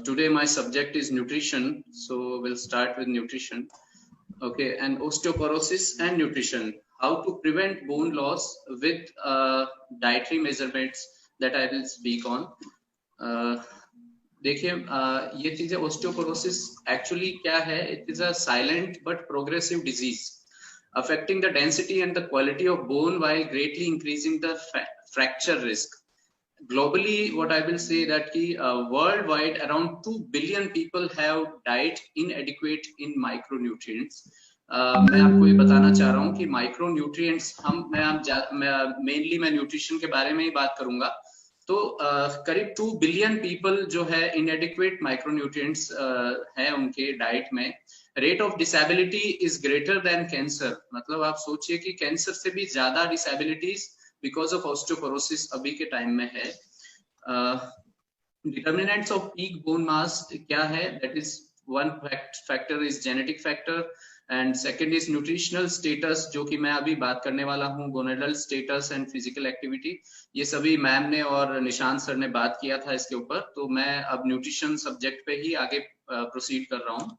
today my subject is nutrition, so we'll start with nutrition. Okay, and osteoporosis and nutrition. How to prevent bone loss with dietary measurements that I will speak on. देखिए ये चीजें osteoporosis actually क्या है? It is a silent but progressive disease affecting the density and the quality of bone while greatly increasing the fracture risk. Globally, what I will say that कि worldwide around 2 billion people have diet inadequate in micronutrients. मैं आपको ये बताना चाह रहा हूँ कि micronutrients mainly मैं nutrition के बारे में ही बात करूंगा. तो करीब 2 बिलियन पीपल जो है inadequate micronutrients है उनके डाइट में. Rate of disability is greater than cancer. मतलब आप सोचिए कि कैंसर से भी ज्यादा डिसेबिलिटीज बिकॉज ऑफ ऑस्टियोपोरोसिस अभी के टाइम में है. Determinants off peak bone mass क्या है? That is one factor is genetic factor and second is nutritional status, जो कि मैं अभी बात करने वाला हूँ. Gonadal status and physical activity, ये सभी मैम ने और निशांत सर ने बात किया था इसके ऊपर. तो मैं अब न्यूट्रिशन सब्जेक्ट पे ही आगे प्रोसीड कर रहा हूँ.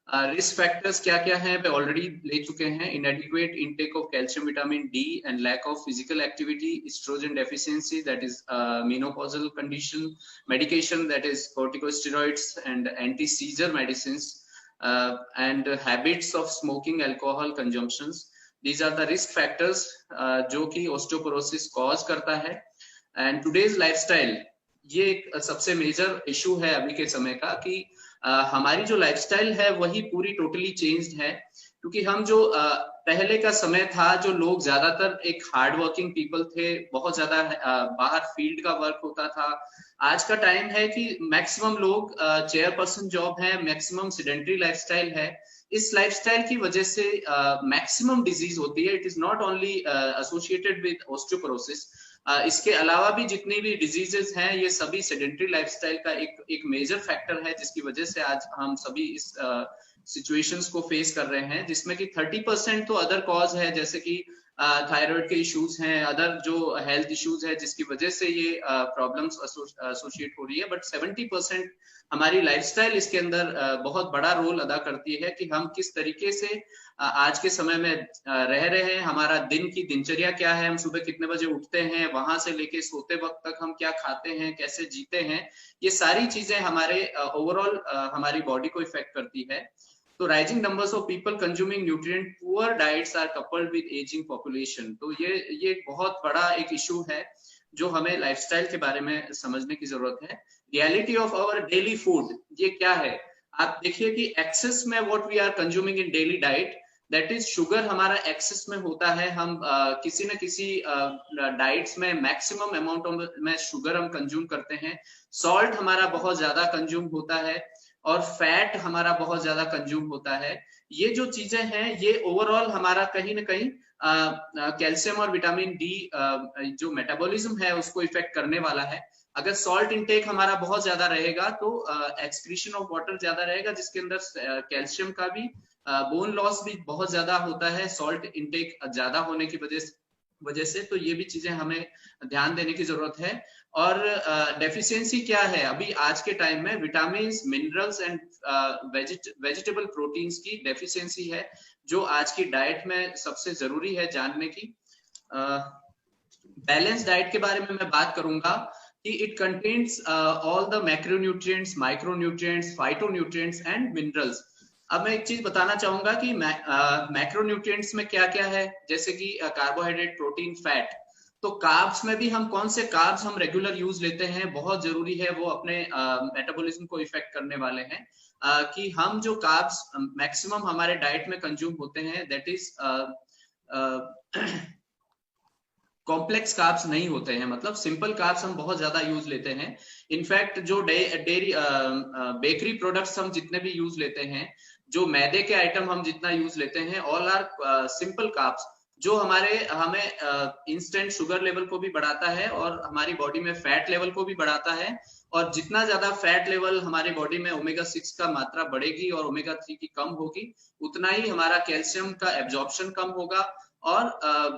रिस्क फैक्टर्स क्या क्या है पे ऑलरेडी ले चुके हैं. Inadequate intake of calcium, vitamin D and lack of physical activity, estrogen deficiency that is menopausal condition, medication that is corticosteroids and anti seizure medicines and habits of smoking, alcohol consumptions. These are the risk factors जो कि osteoporosis cause करता है. And today's lifestyle, ये एक सबसे major issue है अभी के समय का कि हमारी जो लाइफस्टाइल है वही पूरी टोटली चेंज्ड है. क्योंकि हम जो पहले का समय था, जो लोग ज्यादातर एक हार्ड वर्किंग पीपल थे, बहुत ज्यादा बाहर फील्ड का वर्क होता था. आज का टाइम है कि मैक्सिमम लोग चेयरपर्सन जॉब है, मैक्सिमम सेडेंटरी लाइफस्टाइल है. इस लाइफस्टाइल की वजह से मैक्सिमम डिजीज होती है. It is not only associated with osteoporosis. इसके अलावा भी जितनी भी डिजीजेस हैं, ये सभी सेडेंटरी लाइफस्टाइल का एक मेजर फैक्टर है, जिसकी वजह से आज हम सभी इस सिचुएशंस को फेस कर रहे हैं, जिसमें कि 30% तो अदर कॉज है, जैसे कि थायराइड के इश्यूज हैं, अदर जो हेल्थ इश्यूज है जिसकी वजह से ये प्रॉब्लम्स एसोसिएट हो रही है. बट 70% हमारी लाइफस्टाइल इसके अंदर बहुत बड़ा रोल अदा करती है कि हम किस तरीके से आज के समय में रह रहे हैं, हमारा दिन की दिनचर्या क्या है, हम सुबह कितने बजे उठते हैं, वहां से लेके सोते वक्त तक हम क्या खाते हैं, कैसे जीते हैं. ये सारी चीजें हमारे ओवरऑल हमारी बॉडी को इफेक्ट करती है. तो rising numbers of people consuming nutrient poor diets are coupled with aging population. तो ये बहुत बड़ा एक इशू है जो हमें लाइफस्टाइल के बारे में समझने की जरूरत है. Reality of our daily food, ये क्या है? आप देखिए कि एक्सेस में what we are consuming in daily diet, that is sugar हमारा एक्सेस में होता है. हम किसी न किसी डाइट्स में मैक्सिमम अमाउंट में शुगर हम कंज्यूम करते हैं. सॉल्ट हमारा बहुत ज्यादा कंज्यूम होता है और फैट हमारा बहुत ज्यादा कंज्यूम होता है. ये जो चीजें हैं ये ओवरऑल हमारा कहीं ना कहीं कैल्शियम और विटामिन डी जो मेटाबॉलिज्म है उसको इफेक्ट करने वाला है. अगर सॉल्ट इंटेक हमारा बहुत ज्यादा रहेगा तो एक्सक्रीशन ऑफ वाटर ज्यादा रहेगा, जिसके अंदर कैल्शियम का भी बोन लॉस भी बहुत ज्यादा होता है सॉल्ट इंटेक ज्यादा होने की वजह से. तो ये भी चीजें हमें ध्यान देने की जरूरत है. और डेफिशिएंसी क्या है अभी आज के टाइम में? Vitamin, minerals and vegetable proteins की डेफिशिएंसी है, जो आज की डाइट में सबसे जरूरी है जानने की. बैलेंस डाइट के बारे में मैं बात करूंगा कि it contains all the macronutrients, micronutrients, phytonutrients and minerals. अब मैं एक चीज बताना चाहूंगा कि मैक्रोन्यूट्रिएंट्स में क्या क्या है, जैसे कि कार्बोहाइड्रेट, प्रोटीन, फैट. तो कार्ब्स में भी हम कौन से कार्ब्स हम रेगुलर यूज लेते हैं, बहुत जरूरी है. वो अपने मेटाबॉलिज्म को इफेक्ट करने वाले हैं. कि हम जो कार्ब्स मैक्सिमम हमारे डाइट में कंज्यूम होते हैं, दैट इज कॉम्प्लेक्स कार्ब्स नहीं होते हैं. मतलब सिंपल कार्ब्स हम बहुत ज्यादा यूज लेते हैं. इनफैक्ट जो डेयरी बेकरी प्रोडक्ट्स हम जितने भी यूज लेते हैं, जो मैदे के आइटम हम जितना यूज लेते हैं, ऑल आर सिंपल कार्ब्स, जो हमें इंस्टेंट शुगर लेवल को भी बढ़ाता है और हमारी बॉडी में फैट लेवल को भी बढ़ाता है. और जितना ज्यादा फैट लेवल हमारी बॉडी में ओमेगा 6 का मात्रा बढ़ेगी और ओमेगा 3 की कम होगी, उतना ही हमारा कैल्शियम का एब्जॉर्प्शन कम होगा और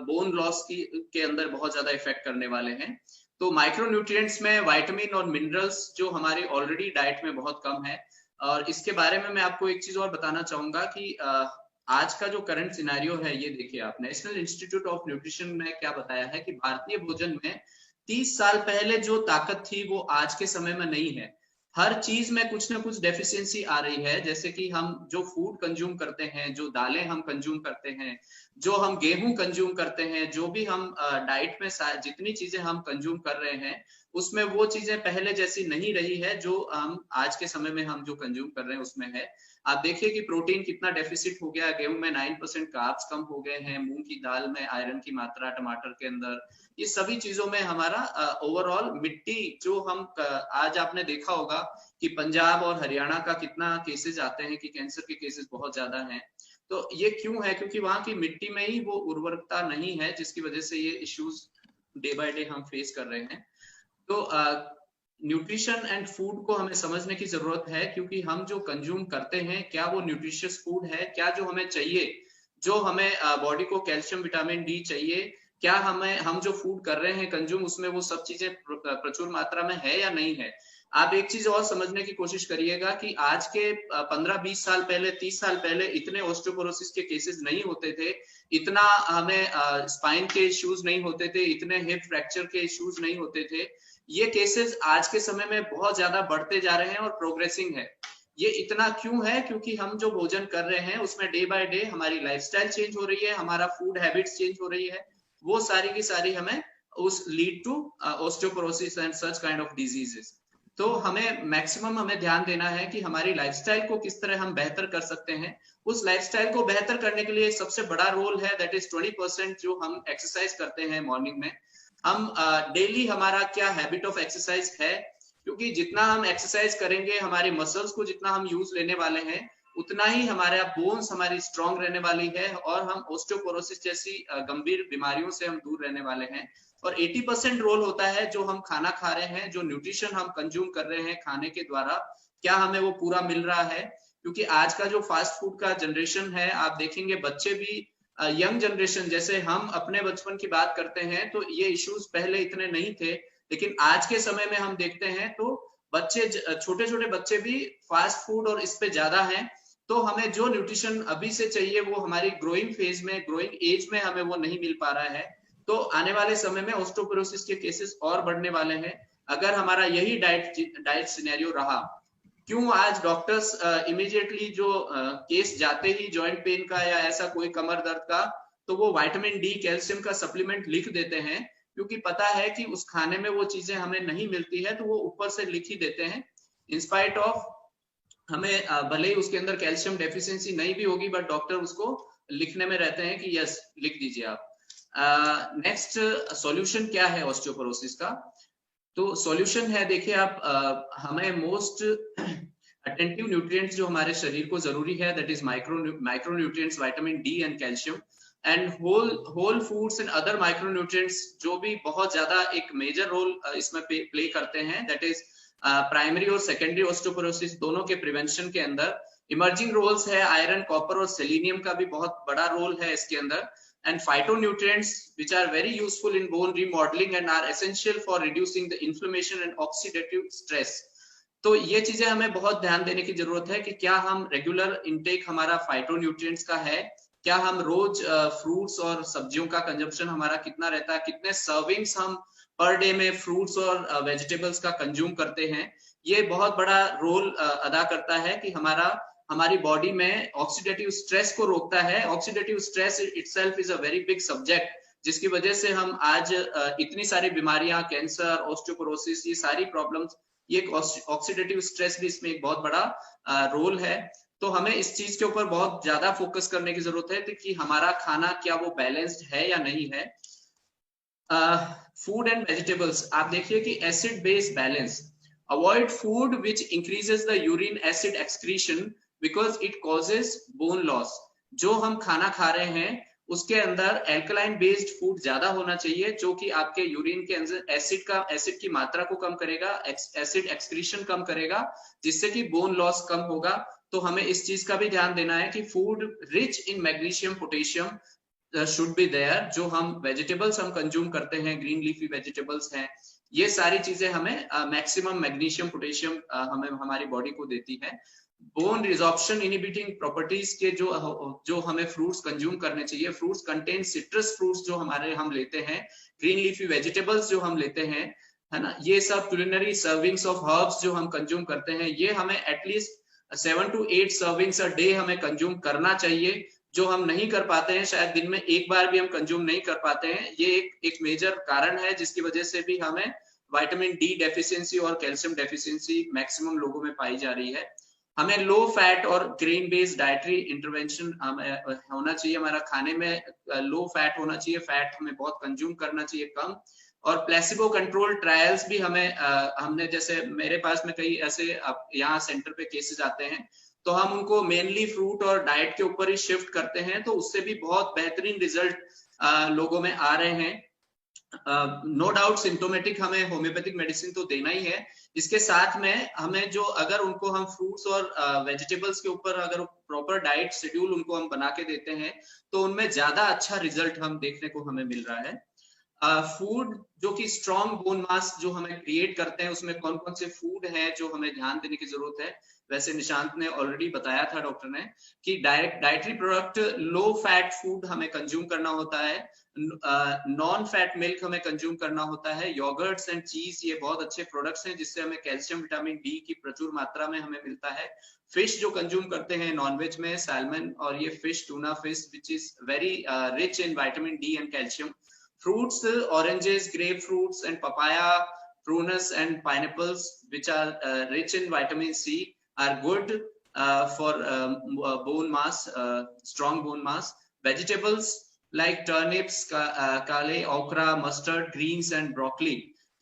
बोन लॉस के अंदर बहुत ज्यादा इफेक्ट करने वाले हैं. तो माइक्रोन्यूट्रिएंट्स में विटामिन और मिनरल्स जो हमारे ऑलरेडी डाइट में बहुत कम है। और इसके बारे में मैं आपको एक चीज और बताना चाहूंगा कि आज का जो करंट सिनेरियो है, ये देखिए आप, नेशनल इंस्टीट्यूट ऑफ न्यूट्रिशन में क्या बताया है कि भारतीय भोजन में 30 साल पहले जो ताकत थी वो आज के समय में नहीं है। हर चीज में कुछ ना कुछ डेफिशिएंसी आ रही है। जैसे कि हम जो फूड कंज्यूम करते हैं, जो दालें हम कंज्यूम करते हैं, जो हम गेहूं कंज्यूम करते हैं, जो भी हम डाइट में जितनी चीजें हम कंज्यूम कर रहे हैं, उसमें वो चीजें पहले जैसी नहीं रही है जो हम आज के समय में हम जो कंज्यूम कर रहे हैं उसमें है। आप देखिए कि प्रोटीन कितना डेफिसिट हो गया, गेहूं में 9% कार्ब्स कम हो गए हैं, मूंग की दाल में आयरन की मात्रा, टमाटर के अंदर, ये सभी चीजों में हमारा ओवरऑल मिट्टी जो हम आज आपने देखा होगा कि पंजाब और हरियाणा का कितना केसेस आते हैं कि कैंसर के केसेस बहुत ज्यादा हैं। तो ये क्यों है? क्योंकि वहां की मिट्टी में ही वो उर्वरकता नहीं है, जिसकी वजह से ये इश्यूज डे बाय डे हम फेस कर रहे हैं। तो न्यूट्रिशन एंड फूड को हमें समझने की जरूरत है, क्योंकि हम जो कंज्यूम करते हैं क्या वो न्यूट्रिशियस फूड है, क्या जो हमें चाहिए, जो हमें बॉडी को कैल्शियम विटामिन डी चाहिए, क्या हम जो फूड कर रहे हैं कंज्यूम, उसमें वो सब चीजें प्रचुर मात्रा में है या नहीं है। आप एक चीज और समझने की कोशिश करिएगा कि आज के 15-20 साल पहले, 30 साल पहले इतने ऑस्टियोपोरोसिस के केसेस नहीं होते थे, इतना हमें स्पाइन के इश्यूज नहीं होते थे, इतने हिप फ्रैक्चर के इश्यूज नहीं होते थे। ये केसेस आज के समय में बहुत ज्यादा बढ़ते जा रहे हैं और प्रोग्रेसिंग है। ये इतना क्यों है? क्योंकि हम जो भोजन कर रहे हैं उसमें डे बाय डे हमारी लाइफस्टाइल चेंज हो रही है, हमारा फूड हैबिट्स चेंज हो रही है, वो सारी की सारी हमें उस lead to osteoporosis and such kind of diseases. तो हमें मैक्सिमम हमें ध्यान देना है कि हमारी लाइफस्टाइल को किस तरह हम बेहतर कर सकते हैं। उस लाइफस्टाइल को बेहतर करने के लिए सबसे बड़ा रोल है, दैट इज 20% जो हम एक्सरसाइज करते हैं मॉर्निंग में। हम डेली हमारा क्या हैबिट ऑफ एक्सरसाइज है, क्योंकि जितना हम एक्सरसाइज करेंगे, हमारे मसल्स को जितना हम यूज लेने वाले हैं, उतना ही हमारे बोन्स हमारी स्ट्रांग रहने वाली है और हम ऑस्टियोपोरोसिस जैसी गंभीर बीमारियों से हम दूर रहने वाले हैं। और 80% रोल होता है जो हम खाना खा रहे हैं, जो न्यूट्रिशन हम कंज्यूम कर रहे हैं खाने के द्वारा, क्या हमें वो पूरा मिल रहा है। क्योंकि आज का जो फास्ट फूड का जनरेशन है, आप देखेंगे बच्चे भी, यंग जनरेशन, जैसे हम अपने बचपन की बात करते हैं तो ये इश्यूज पहले इतने नहीं थे, लेकिन आज के समय में हम देखते हैं तो बच्चे, छोटे छोटे बच्चे भी फास्ट फूड और इस पे ज्यादा हैं। तो हमें जो न्यूट्रिशन अभी से चाहिए वो हमारी ग्रोइंग फेज में, ग्रोइंग एज में हमें वो नहीं मिल पा रहा है। तो आने वाले समय में ऑस्टियोपोरोसिस के केसेस और बढ़ने वाले हैं अगर हमारा यही डाइट सिनेरियो रहा। क्यों आज डॉक्टर्स इमीडिएटली जो केस जाते ही जॉइंट पेन का या ऐसा कोई कमर दर्द का, तो वो विटामिन डी, कैल्शियम का सप्लीमेंट लिख देते हैं, क्योंकि पता है कि उस खाने में वो चीजें हमें नहीं मिलती है, तो वो ऊपर से लिख ही देते हैं। इंस्पाइट ऑफ हमें भले ही उसके अंदर कैल्शियम डेफिशिएंसी नहीं भी होगी, बट डॉक्टर उसको लिखने में रहते हैं कि यस लिख दीजिए आप। नेक्स्ट सॉल्यूशन क्या है ऑस्टियोपोरोसिस का? तो सॉल्यूशन है, देखिए आप, हमें मोस्ट अटेंटिव न्यूट्रिएंट्स जो हमारे शरीर को जरूरी है, that is micronutrients, vitamin D and calcium, and whole foods and other micronutrients जो भी बहुत ज्यादा एक मेजर रोल इसमें प्ले करते हैं, दैट इज प्राइमरी और सेकेंडरी ऑस्टियोपोरोसिस दोनों के प्रिवेंशन के अंदर। इमर्जिंग रोल्स है, आयरन, कॉपर और सेलेनियम का भी बहुत बड़ा रोल है इसके अंदर। And phytonutrients which are very useful in bone remodeling and are essential for reducing the inflammation and oxidative stress। तो ये चीजें हमें बहुत ध्यान देने की जरूरत है कि क्या हम रेगुलर इंटेक हमारा फाइटोन्यूट्रिएंट्स का है, क्या हम रोज फ्रूट्स और सब्जियों का कंजप्शन हमारा कितना रहता है, कितने सर्विंग्स हम पर डे में फ्रूट्स और वेजिटेबल्स का कंज्यूम करते हैं। ये बहुत बड़ा रोल अदा करता है कि हमारी बॉडी में ऑक्सीडेटिव स्ट्रेस को रोकता है। Oxidative stress itself is a very big subject, जिसकी वजह से हम आज इतनी सारी बीमारियां, कैंसर, ऑस्टियोपोरोसिस, ये सारी प्रॉब्लम्स, ये ऑक्सीडेटिव स्ट्रेस भी इसमें एक बहुत बड़ा रोल है। तो हमें इस चीज के ऊपर बहुत ज्यादा फोकस करने की जरूरत है कि हमारा खाना क्या वो बैलेंस्ड है या नहीं है। फूड एंड वेजिटेबल्स, आप देखिए कि acid base balance, avoid food which increases the urine acid excretion because it causes bone loss. जो हम खाना खा रहे हैं उसके अंदर एल्कलाइन बेस्ड फूड ज्यादा होना चाहिए, जो कि आपके यूरिन के अंदर एसिड की मात्रा को कम करेगा, एसिड एक्सक्रीशन कम करेगा, जिससे कि बोन लॉस कम होगा। तो हमें इस चीज का भी ध्यान देना है कि food rich in magnesium, potassium should be there. जो हम वेजिटेबल्स हम कंज्यूम करते हैं, ग्रीन लीफी वेजिटेबल्स हैं, ये सारी चीजें हमें मैक्सिमम मैग्नीशियम पोटेशियम हमें हमारी बॉडी को देती है। बोन रिजॉर्प्शन इनहिबिटिंग प्रॉपर्टीज के जो हमें फ्रूट्स कंज्यूम करने चाहिए, फ्रूट्स कंटेन सिट्रस फ्रूट्स जो हम लेते हैं, ग्रीन लीफी वेजिटेबल्स जो हम लेते हैं, है ना, ये सब कुलिनरी सर्विंग्स ऑफ हर्ब्स जो हम कंज्यूम करते हैं, ये हमें at least 7 to 8 servings a day हमें कंज्यूम करना चाहिए। जो हम नहीं कर पाते हैं, शायद दिन में एक बार भी हम कंज्यूम नहीं कर पाते हैं, ये एक मेजर कारण है जिसकी वजह से भी हमें विटामिन डी डेफिशिएंसी और कैल्शियम डेफिशिएंसी मैक्सिमम लोगों में पाई जा रही है। हमें लो फैट और ग्रेन बेस्ड डाइटरी इंटरवेंशन होना चाहिए, हमारा खाने में लो फैट होना चाहिए, फैट हमें बहुत कंज्यूम करना चाहिए कम। और प्लेसिबो कंट्रोल ट्रायल्स भी हमने जैसे मेरे पास में कई ऐसे यहाँ सेंटर पे केसेस आते हैं, तो हम उनको मेनली फ्रूट और डाइट के ऊपर ही शिफ्ट करते हैं, तो उससे भी बहुत बेहतरीन रिजल्ट लोगों में आ रहे हैं। नो डाउट सिम्टोमेटिक हमें होम्योपैथिक मेडिसिन तो देना ही है, इसके साथ में हमें जो अगर उनको हम फ्रूट्स और वेजिटेबल्स के ऊपर अगर प्रॉपर डाइट शेड्यूल उनको हम बना के देते हैं, तो उनमें ज्यादा अच्छा रिजल्ट हम देखने को हमें मिल रहा है। फूड जो कि स्ट्रॉन्ग बोन मास जो हमें क्रिएट करते हैं, उसमें कौन कौन से फूड हैं जो हमें ध्यान देने की जरूरत है, वैसे निशांत ने ऑलरेडी बताया था डॉक्टर ने कि dietary product low fat food हमें कंज्यूम करना होता है, नॉन फैट मिल्क हमें कंज्यूम करना होता है, योगर्ट्स एंड चीज ये बहुत अच्छे प्रोडक्ट्स हैं जिससे हमें कैल्शियम विटामिन डी की प्रचुर मात्रा में हमें मिलता है। फिश जो कंज्यूम करते हैं नॉनवेज में, सैल्मन और ये fish, tuna fish which is very rich in vitamin D and calcium. Fruits, oranges, grapefruits and papaya, prunes and pineapples which are rich in vitamin C are good for bone mass, strong bone mass. Vegetables like turnips, kale, okra, mustard, greens and broccoli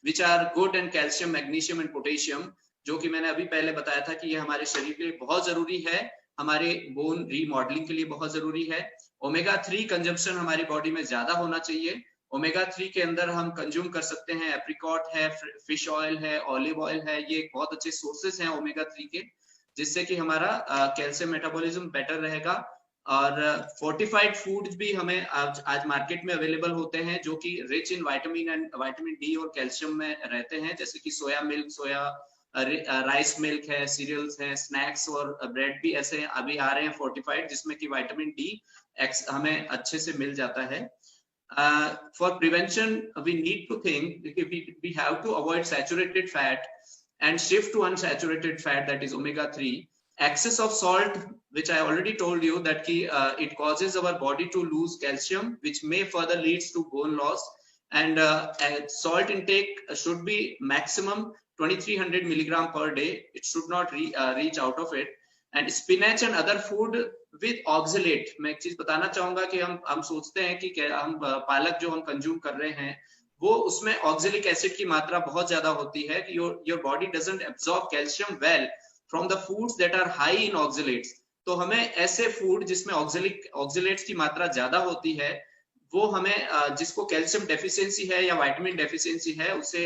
which are good in calcium, magnesium and potassium, जो कि मैंने अभी पहले बताया था कि ये हमारे शरीर के लिए बहुत जरूरी है, हमारे बोन रीमॉडलिंग के लिए बहुत जरूरी है। ओमेगा 3 कंजम्पशन हमारी बॉडी में ज्यादा होना चाहिए। ओमेगा 3 के अंदर हम कंज्यूम कर सकते हैं एप्रिकॉट है, फिश ऑयल है, ऑलिव ऑयल है, ये बहुत अच्छे सोर्सेस हैं ओमेगा 3 के, जिससे कि हमारा कैल्शियम मेटाबॉलिज्म बेटर रहेगा। और फोर्टिफाइड फूड्स भी हमें आज मार्केट में अवेलेबल होते हैं जो कि रिच इन विटामिन डी और कैल्शियम में रहते हैं, जैसे कि सोया मिल्क, सोया राइस मिल्क है, सीरियल्स है, स्नैक्स और ब्रेड भी ऐसे अभी आ रहे हैं फोर्टिफाइड, जिसमें कि विटामिन डी हमें अच्छे से मिल जाता है। For prevention, we need to think we have to avoid saturated fat and shift to unsaturated fat, that is omega 3. Excess of salt, which I already told you that it causes our body to lose calcium, which may further leads to bone loss. And salt intake should be maximum 2300 milligram per day. It should not reach out of it. And spinach and other food with oxalate. मैं एक चीज बताना चाहूंगा कि हम सोचते हैं कि हम पालक जो हम कंज्यूम कर रहे हैं वो उसमें ऑक्सलिक एसिड की मात्रा बहुत ज्यादा होती है, your body doesn't absorb calcium well from the foods that are high in oxalates. तो हमें ऐसे फूड जिसमें ऑक्सलेट्स की मात्रा ज्यादा होती है, वो हमें जिसको कैल्शियम डेफिशिएंसी है या विटामिन डेफिशिएंसी है, उसे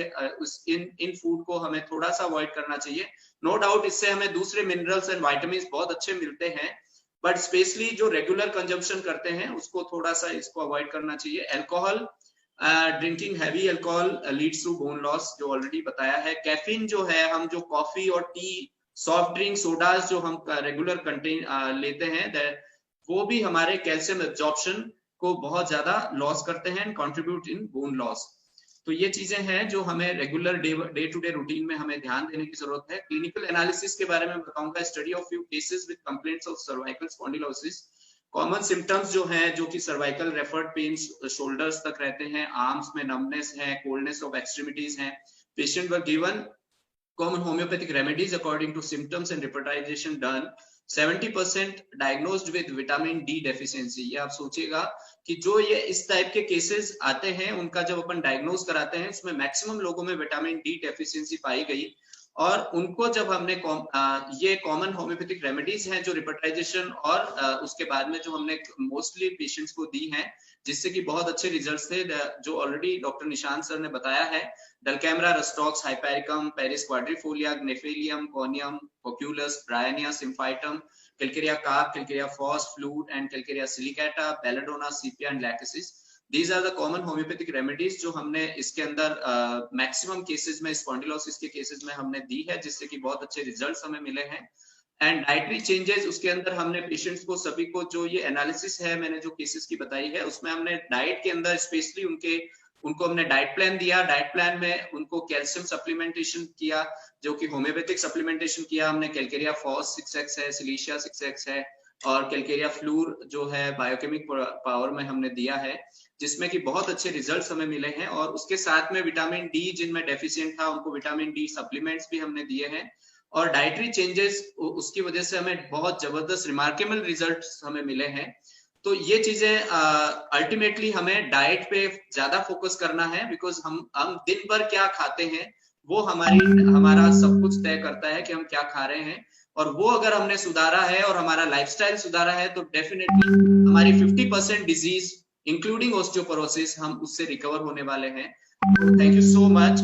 इन फूड को हमें थोड़ा सा अवॉइड करना चाहिए। नो डाउट इससे हमें दूसरे मिनरल्स एंड विटामिन्स बहुत अच्छे मिलते हैं, बट स्पेशली जो रेगुलर कंजम्पशन करते हैं उसको थोड़ा सा इसको अवॉइड करना चाहिए। Alcohol, drinking heavy alcohol leads to bone loss, जो ऑलरेडी बताया है। कैफीन जो है, हम जो कॉफी और टी, सॉफ्ट ड्रिंक, सोडाज जो हम रेगुलर लेते हैं, वो भी हमारे कैल्शियम एब्जॉर्प्शन को बहुत ज्यादा लॉस करते हैं and contribute in bone loss. तो ये चीजें हैं जो हमें regular day to day routine में हमें ध्यान देने की जरूरत है। क्लिनिकल एनालिसिस के बारे में बताऊंगा। Study of few cases with complaints of cervical spondylosis. Common symptoms जो हैं, जो कि सर्वाइकल रेफर्ड पेन शोल्डर्स तक रहते हैं, आर्म्स में नमनेस है, कोल्डनेस ऑफ एक्सट्रीमिटीज हैं। Patient were given common homeopathic remedies according to symptoms and reportization done. 70% diagnosed with vitamin D deficiency। ये आप सोचिएगा कि जो ये इस टाइप के केसेस आते हैं, उनका जब अपन डायग्नोज कराते हैं, उसमें मैक्सिमम लोगों में विटामिन डी डेफिशिएंसी पाई गई। और उनको जब हमने ये कॉमन होम्योपैथिक रेमेडीज हैं जो रिपोर्टाइजेशन और उसके बाद में जो हमने मोस्टली पेशेंट्स को दी हैं, जिससे कि बहुत अच्छे रिजल्ट्स थे, जो ऑलरेडी डॉक्टर निशांत सर ने बताया है। Dulcamara, rhus tox, hypericum, paris quadrifolia, gnaphalium, conium, cocculus, bryonia, symphytum, calcarea carb, calcarea phos, fluor and calcarea silicata, belladonna, sepia and lachesis. These are the common homeopathic remedies जो हमने इसके अंदर maximum cases में spondylosis के cases में हमने दी है, जिससे कि बहुत अच्छे रिजल्ट्स हमें मिले हैं। एंड डाइटरी चेंजेस, उसके अंदर हमने पेशेंट्स को सभी को जो ये एनालिसिस है मैंने जो केसेस की बताई है उसमें हमने डाइट के अंदर स्पेशली उनको हमने डाइट प्लान दिया। डाइट प्लान में उनको कैल्शियम सप्लीमेंटेशन किया, जो कि होम्योपैथिक सप्लीमेंटेशन किया हमने। कैलकेरिया फॉस 6x है, सिलीशिया 6x है, और कैलकेरिया फ्लूर जो है बायोकेमिक पावर में हमने दिया है, जिसमें कि बहुत अच्छे रिजल्ट्स हमें मिले हैं। और उसके साथ में विटामिन डी जिनमें डेफिशिएंट था उनको विटामिन डी सप्लीमेंट्स भी हमने दिए हैं। और डाइटरी चेंजेस उसकी वजह से हमें बहुत जबरदस्त रिमार्केबल रिजल्ट्स हमें मिले हैं। तो ये चीजें अल्टीमेटली हमें डाइट पे ज्यादा फोकस करना है, बिकॉज हम दिन भर क्या खाते हैं वो हमारा सब कुछ तय करता है कि हम क्या खा रहे हैं। और वो अगर हमने सुधारा है और हमारा लाइफस्टाइल सुधारा है तो डेफिनेटली हमारी 50% डिजीज इंक्लूडिंग ऑस्टियोपोरोसिस हम उससे रिकवर होने वाले हैं। Thank you so much.